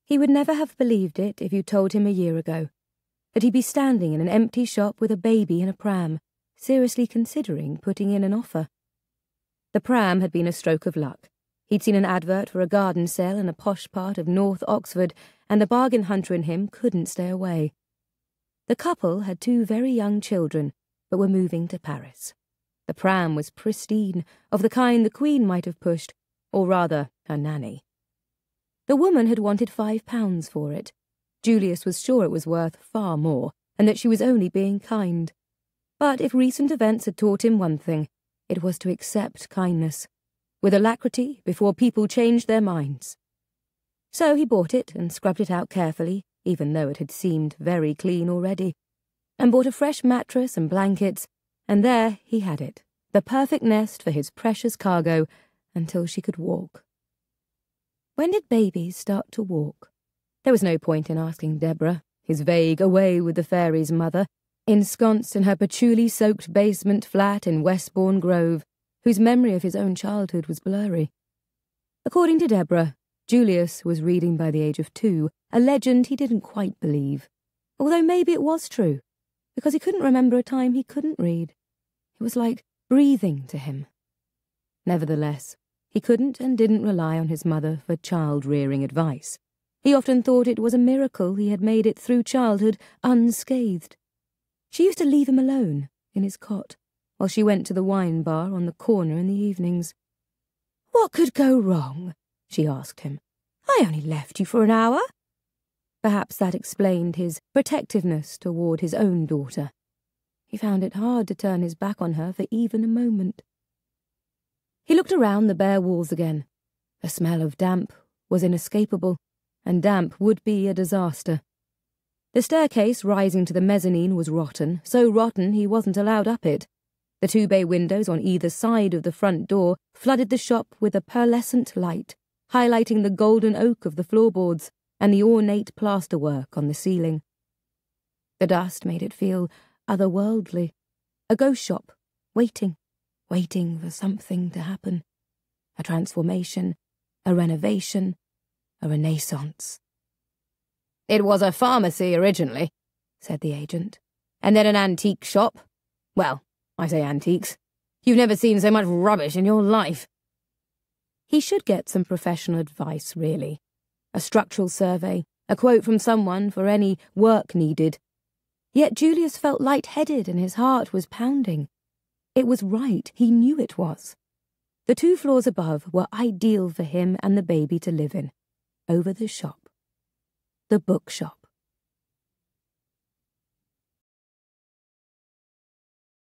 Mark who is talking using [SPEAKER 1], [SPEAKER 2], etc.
[SPEAKER 1] He would never have believed it if you told him a year ago, that he'd be standing in an empty shop with a baby in a pram, seriously considering putting in an offer. The pram had been a stroke of luck. He'd seen an advert for a garden sale in a posh part of North Oxford, and the bargain hunter in him couldn't stay away. The couple had 2 very young children, but were moving to Paris. The pram was pristine, of the kind the Queen might have pushed, or rather, her nanny. The woman had wanted £5 for it. Julius was sure it was worth far more, and that she was only being kind. But if recent events had taught him one thing, it was to accept kindness, with alacrity before people changed their minds. So he bought it and scrubbed it out carefully, even though it had seemed very clean already, and bought a fresh mattress and blankets, and there he had it, the perfect nest for his precious cargo, until she could walk. When did babies start to walk? There was no point in asking Deborah, his vague away with the fairies' mother, ensconced in her patchouli-soaked basement flat in Westbourne Grove, whose memory of his own childhood was blurry. According to Deborah, Julius was reading by the age of 2, a legend he didn't quite believe, although maybe it was true, because he couldn't remember a time he couldn't read. It was like breathing to him. Nevertheless, he couldn't and didn't rely on his mother for child-rearing advice. He often thought it was a miracle he had made it through childhood unscathed. She used to leave him alone in his cot, while she went to the wine bar on the corner in the evenings. "What could go wrong?" she asked him. "I only left you for an hour." Perhaps that explained his protectiveness toward his own daughter. He found it hard to turn his back on her for even a moment. He looked around the bare walls again. The smell of damp was inescapable, and damp would be a disaster. The staircase rising to the mezzanine was rotten, so rotten he wasn't allowed up it. The 2 bay windows on either side of the front door flooded the shop with a pearlescent light, highlighting the golden oak of the floorboards and the ornate plasterwork on the ceiling. The dust made it feel otherworldly, a ghost shop, waiting for something to happen. A transformation, a renovation, a renaissance. "It was a pharmacy originally," said the agent, "and then an antique shop. Well, I say antiques. You've never seen so much rubbish in your life." He should get some professional advice, really. A structural survey, a quote from someone for any work needed. Yet Julius felt light-headed and his heart was pounding. It was right, he knew it was. The 2 floors above were ideal for him and the baby to live in. Over the shop. The bookshop.